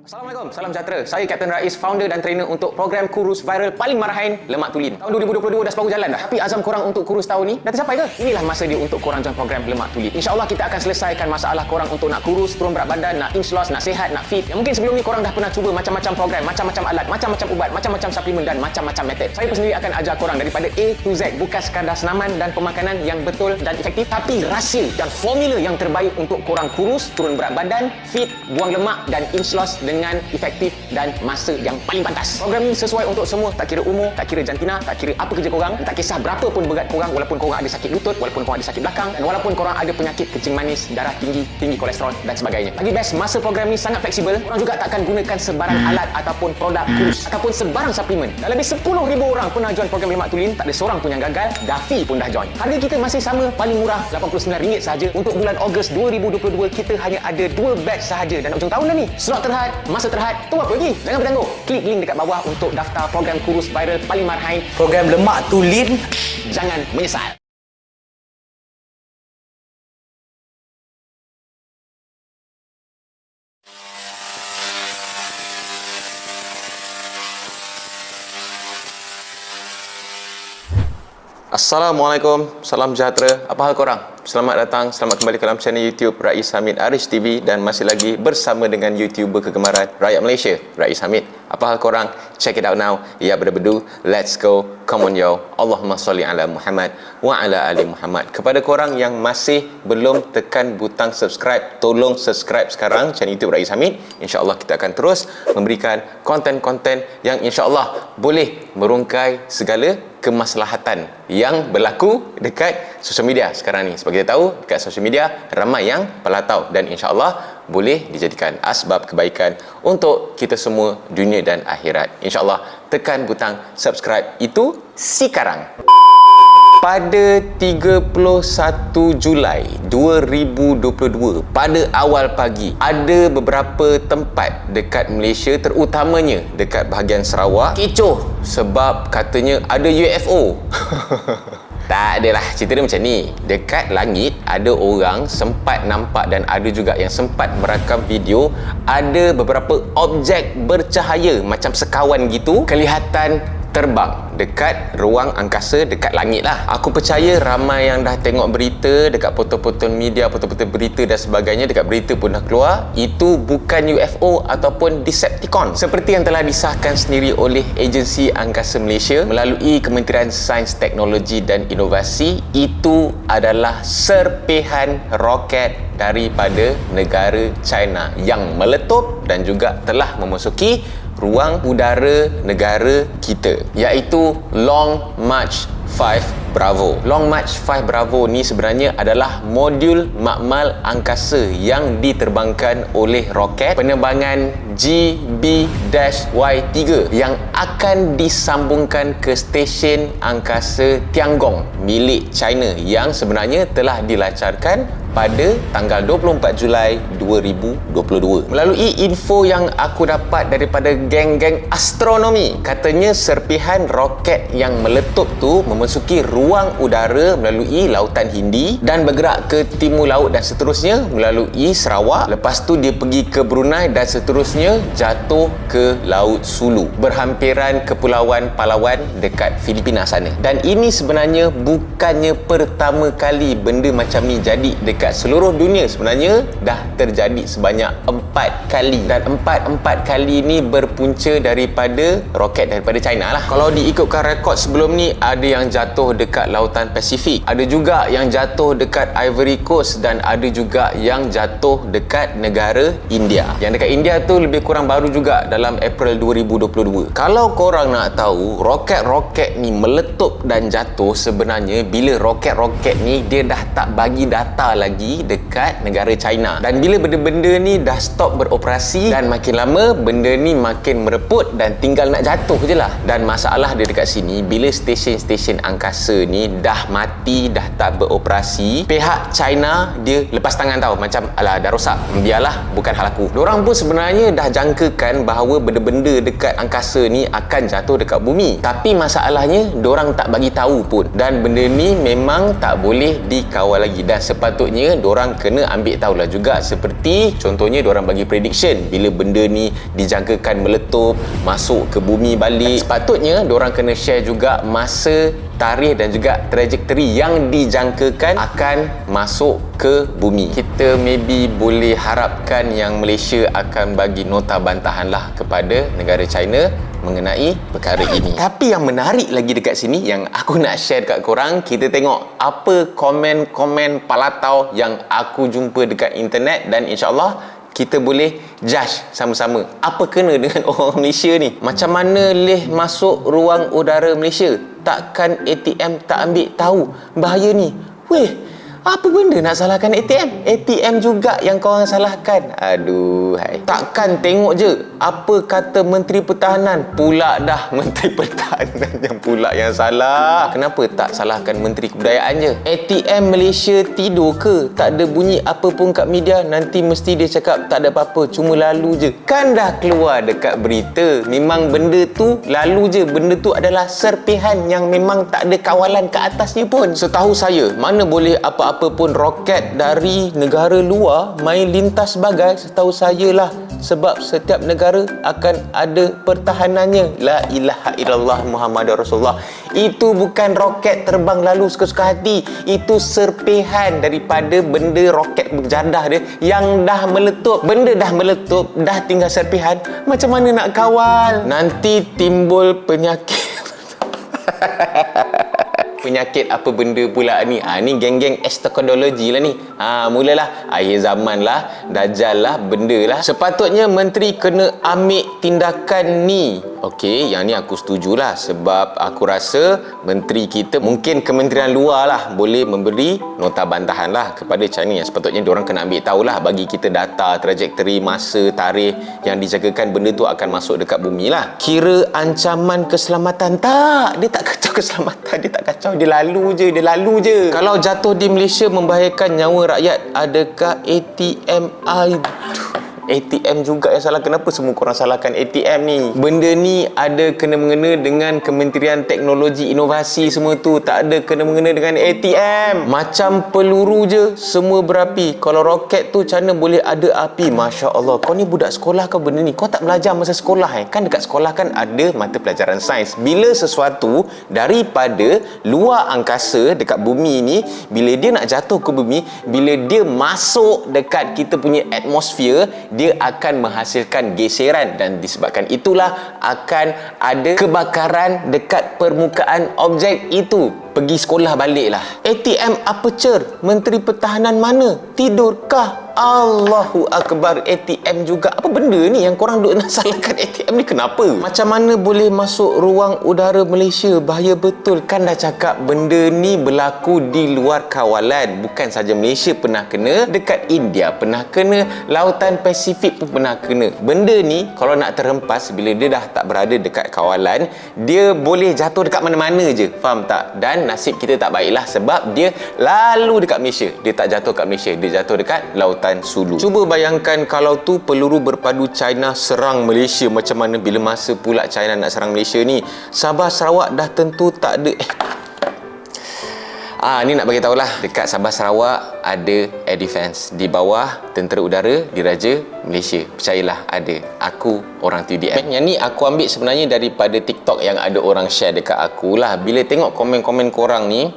Assalamualaikum, salam sejahtera. Saya Kapten Rais, founder dan trainer untuk program kurus viral paling marahin, Lemak Tulin. Tahun 2022 dah separuh jalan dah. Tapi azam korang untuk kurus tahun ni dah tercapai ke? Inilah masa dia untuk korang join program Lemak Tulin. InsyaAllah kita akan selesaikan masalah korang untuk nak kurus, turun berat badan, nak inch loss, nak sihat, nak fit. Yang mungkin sebelum ni korang dah pernah cuba macam-macam program, macam-macam alat, macam-macam ubat, macam-macam suplemen dan macam-macam metod. Saya sendiri akan ajar korang daripada A to Z. Bukan sekadar senaman dan pemakanan yang betul dan efektif, tapi rahsia dan formula yang terbaik untuk korang kurus, turun berat badan, fit, buang lemak dan inch loss dengan efektif dan masa yang paling pantas. Program ni sesuai untuk semua, tak kira umur, tak kira jantina, tak kira apa kerja korang, tak kisah berapa pun berat korang, walaupun korang ada sakit lutut, walaupun korang ada sakit belakang, dan walaupun korang ada penyakit kencing manis, darah tinggi, tinggi kolesterol dan sebagainya. Lagi best, masa program ni sangat fleksibel. Korang juga tak akan gunakan sebarang alat ataupun produk kurus ataupun sebarang suplemen. Dah lebih 10,000 orang pernah join program Lemak Tulin, tak ada seorang pun yang gagal. Dafi pun dah join. Harga kita masih sama, paling murah RM89 sahaja. Untuk bulan Ogos 2022 kita hanya ada 2 batch sahaja dan ujung tahun dah ni. Slot terhad, masa terhad, tu apa lagi? Jangan bertangguh. Klik link dekat bawah untuk daftar program kurus viral paling marahin, Program Lemak Tulin. jangan menyesal. Assalamualaikum, salam sejahtera. Apa hal korang? Selamat datang, selamat kembali ke dalam channel YouTube Rais Hamid Arish TV dan masih lagi bersama dengan YouTuber kegemaran rakyat Malaysia, Rais Hamid. Apa hal korang? Check it out now. Ya berdebu, let's go. Come on yo. Allahumma salli ala Muhammad wa ala ali Muhammad. Kepada korang yang masih belum tekan butang subscribe, tolong subscribe sekarang channel YouTube Rais Hamid. InsyaAllah kita akan terus memberikan konten-konten yang insyaAllah boleh merungkai segala kemaslahatan yang berlaku dekat sosial media sekarang ni. Sebagai kita tahu, dekat sosial media ramai yang pelatau dan insyaAllah boleh dijadikan asbab kebaikan untuk kita semua dunia dan akhirat. InsyaAllah tekan butang subscribe itu sekarang. Pada 31 Julai 2022, pada awal pagi, ada beberapa tempat dekat Malaysia, terutamanya dekat bahagian Sarawak, kecoh sebab katanya ada UFO. Tak adalah, cerita dia macam ni. Dekat langit ada orang sempat nampak dan ada juga yang sempat merakam video, ada beberapa objek bercahaya macam sekawan gitu kelihatan terbang dekat ruang angkasa, dekat langit lah. Aku percaya ramai yang dah tengok berita dekat portal-portal media, portal-portal berita dan sebagainya, dekat berita pun dah keluar, itu bukan UFO ataupun Decepticon seperti yang telah disahkan sendiri oleh Agensi Angkasa Malaysia melalui Kementerian Sains, Teknologi dan Inovasi. Itu adalah serpihan roket daripada negara China yang meletup dan juga telah memasuki ruang udara negara kita, iaitu Long March 5 Bravo. Long March 5 Bravo ni sebenarnya adalah modul makmal angkasa yang diterbangkan oleh roket penerbangan GB-Y3 yang akan disambungkan ke stesen angkasa Tiangong milik China yang sebenarnya telah dilancarkan pada tanggal 24 Julai 2022. Melalui info yang aku dapat daripada geng-geng astronomi, katanya serpihan roket yang meletup tu memasuki ruang udara melalui Lautan Hindi dan bergerak ke timur laut dan seterusnya melalui Sarawak. Lepas tu dia pergi ke Brunei dan seterusnya jatuh ke Laut Sulu, berhampiran Kepulauan Palawan dekat Filipina sana. Dan ini sebenarnya bukannya pertama kali benda macam ni jadi dekat seluruh dunia. Sebenarnya dah terjadi sebanyak 4 kali dan empat kali ni berpunca daripada roket daripada China lah. Kalau diikutkan rekod sebelum ni, ada yang jatuh dekat Lautan Pasifik, ada juga yang jatuh dekat Ivory Coast dan ada juga yang jatuh dekat negara India. Yang dekat India tu lebih kurang baru juga dalam April 2022. Kalau korang nak tahu, roket-roket ni meletup dan jatuh sebenarnya bila roket-roket ni dia dah tak bagi data lagi dekat negara China. Dan bila benda-benda ni dah stop beroperasi dan makin lama benda ni makin mereput dan tinggal nak jatuh je lah. Dan masalah dia dekat sini, bila stesen-stesen angkasa ni dah mati, dah tak beroperasi, pihak China dia lepas tangan tau. Macam alah dah rosak, biarlah, bukan hal aku. Diorang pun sebenarnya dah jangkakan bahawa benda-benda dekat angkasa ni akan jatuh dekat bumi. Tapi masalahnya diorang tak bagi tahu pun. Dan benda ni memang tak boleh dikawal lagi dan sepatutnya sepatutnya diorang kena ambil tahulah juga, seperti contohnya diorang bagi prediction bila benda ni dijangkakan meletup masuk ke bumi balik. Sepatutnya diorang kena share juga masa, tarikh dan juga trajektori yang dijangkakan akan masuk ke bumi. Kita maybe boleh harapkan yang Malaysia akan bagi nota bantahan lah kepada negara China mengenai perkara ini. Tapi yang menarik lagi dekat sini yang aku nak share dekat korang, kita tengok apa komen-komen palatau yang aku jumpa dekat internet, dan insyaAllah kita boleh judge sama-sama apa kena dengan orang Malaysia ni. Macam mana leh masuk ruang udara Malaysia? Takkan ATM tak ambil tahu bahaya ni? Weh, apa benda nak salahkan ATM? ATM juga yang korang salahkan. Aduh, hai. Takkan tengok je apa kata Menteri Pertahanan, pula dah Menteri Pertahanan yang pula yang salah. Kenapa tak salahkan Menteri Kebudayaan je? ATM Malaysia tidur ke? Tak ada bunyi apa pun kat media, nanti mesti dia cakap tak ada apa-apa, cuma lalu je. Kan dah keluar dekat berita, memang benda tu lalu je. Benda tu adalah serpihan yang memang tak ada kawalan ke atasnya pun. Setahu saya, mana boleh apa-apa pun roket dari negara luar main lintas bagai. Setahu saya lah, sebab setiap negara akan ada pertahanannya. La ilaha illallah Muhammadur Rasulullah. Itu bukan roket terbang lalu suka-suka hati, itu serpihan daripada benda roket berjadah dia yang dah meletup. Benda dah meletup, dah tinggal serpihan, macam mana nak kawal? Nanti timbul penyakit penyakit apa benda pula ni? Ni geng-geng eschatology lah ni. Mulalah akhir zaman lah, dajjal lah, benda lah. Sepatutnya menteri kena ambil tindakan ni. Okey, yang ni aku setujulah, sebab aku rasa menteri kita, mungkin kementerian luar lah, boleh memberi nota bantahan lah kepada China. Yang sepatutnya diorang kena ambil tahulah, bagi kita data, trajektori, masa, tarikh yang dijangkakan benda tu akan masuk dekat bumi lah. Kira ancaman keselamatan? Tak, dia tak kacau keselamatan, dia tak kacau, dia lalu je. Kalau jatuh di Malaysia membahayakan nyawa rakyat, adakah ATM? ATM juga yang salah. Kenapa semua korang salahkan ATM ni? Benda ni ada kena-mengena dengan Kementerian Teknologi Inovasi semua tu, tak ada kena-mengena dengan ATM. Macam peluru je semua berapi. Kalau roket tu macam mana boleh ada api? Masya Allah, kau ni budak sekolah ke benda ni? Kau tak belajar masa sekolah Kan dekat sekolah kan ada mata pelajaran sains. Bila sesuatu daripada luar angkasa dekat bumi ni, bila dia nak jatuh ke bumi, bila dia masuk dekat kita punya atmosfer, dia akan menghasilkan geseran, dan disebabkan itulah akan ada kebakaran dekat permukaan objek itu. Pergi sekolah baliklah. ATM aperture, Menteri Pertahanan mana? Tidurkah? Allahu Akbar, ATM juga. Apa benda ni yang korang duk nak salahkan ATM ni? Kenapa? Macam mana boleh masuk ruang udara Malaysia? Bahaya betul. Kan dah cakap benda ni berlaku di luar kawalan. Bukan saja Malaysia pernah kena, dekat India pernah kena, Lautan Pasifik pun pernah kena. Benda ni kalau nak terhempas, bila dia dah tak berada dekat kawalan, dia boleh jatuh dekat mana-mana je. Faham tak? Dan nasib kita tak baiklah, sebab dia lalu dekat Malaysia. Dia tak jatuh kat Malaysia, dia jatuh dekat Lautan Sulu. Cuba bayangkan kalau tu peluru berpadu China serang Malaysia, macam mana bila masa pula China nak serang Malaysia ni? Sabah Sarawak dah tentu tak ada ni nak bagi tahulah, dekat Sabah Sarawak ada air defense, di bawah tentera udara Diraja Malaysia. Percayalah ada. Aku orang TDM. Yang ni aku ambil sebenarnya daripada TikTok yang ada orang share dekat aku lah. Bila tengok komen-komen korang ni,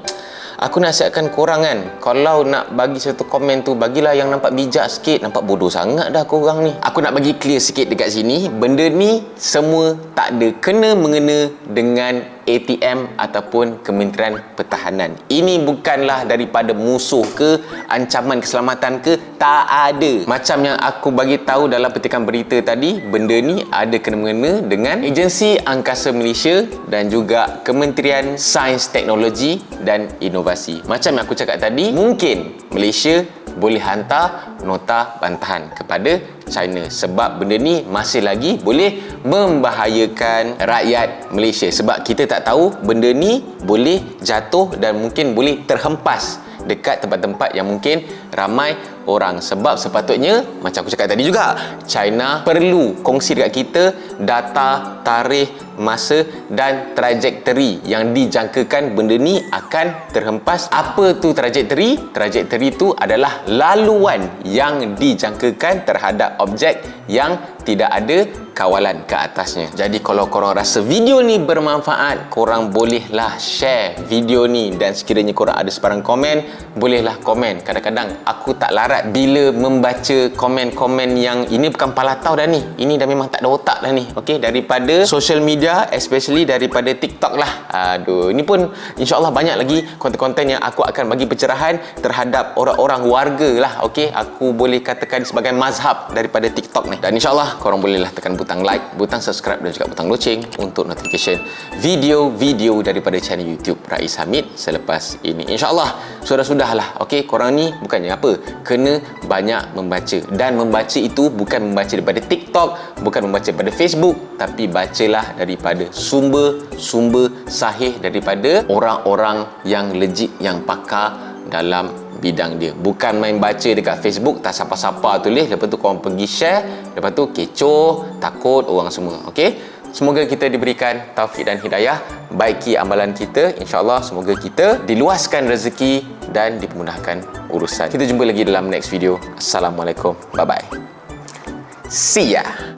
aku nasihatkan korang kan, kalau nak bagi satu komen tu, bagilah yang nampak bijak sikit. Nampak bodoh sangat dah korang ni. Aku nak bagi clear sikit dekat sini, benda ni semua tak ada kena-mengena dengan ATM ataupun Kementerian Pertahanan. Ini bukanlah daripada musuh ke, ancaman keselamatan ke, tak ada. Macam yang aku bagi tahu dalam petikan berita tadi, benda ni ada kena-mengena dengan Agensi Angkasa Malaysia dan juga Kementerian Sains, Teknologi dan Inovasi. Macam yang aku cakap tadi, mungkin Malaysia boleh hantar nota bantahan kepada China, sebab benda ni masih lagi boleh membahayakan rakyat Malaysia. Sebab kita tak tahu benda ni boleh jatuh dan mungkin boleh terhempas dekat tempat-tempat yang mungkin ramai orang. Sebab sepatutnya macam aku cakap tadi juga, China perlu kongsi dekat kita data, tarikh, masa dan trajektori yang dijangkakan benda ni akan terhempas. Apa tu trajektori? Trajektori tu adalah laluan yang dijangkakan terhadap objek yang tidak ada kawalan ke atasnya. Jadi kalau korang rasa video ni bermanfaat, korang bolehlah share video ni, dan sekiranya korang ada sebarang komen, bolehlah komen. Kadang-kadang aku tak larat bila membaca komen-komen yang ini bukan palatau dah ni, ini dah memang tak ada otak dah ni, okey, daripada social media, especially daripada TikTok lah. Aduh, ini pun insyaAllah banyak lagi konten-konten yang aku akan bagi pencerahan terhadap orang-orang warga lah, okey, aku boleh katakan sebagai mazhab daripada TikTok ni. Dan insyaAllah korang bolehlah tekan butang like, butang subscribe dan juga butang loceng untuk notification video-video daripada channel YouTube Rais Hamid selepas ini. InsyaAllah sudah-sudahlah, okey, korang ni bukannya apa, kena banyak membaca. Dan membaca itu bukan membaca daripada TikTok, bukan membaca daripada Facebook, tapi bacalah daripada sumber-sumber sahih daripada orang-orang yang legit, yang pakar dalam bidang dia. Bukan main baca dekat Facebook, tak siapa-siapa tulis, lepas tu korang pergi share, lepas tu kecoh, takut orang semua. Okey, semoga kita diberikan taufik dan hidayah, baiki amalan kita. InsyaAllah semoga kita diluaskan rezeki dan dipermudahkan urusan. Kita jumpa lagi dalam next video. Assalamualaikum, bye bye, see ya.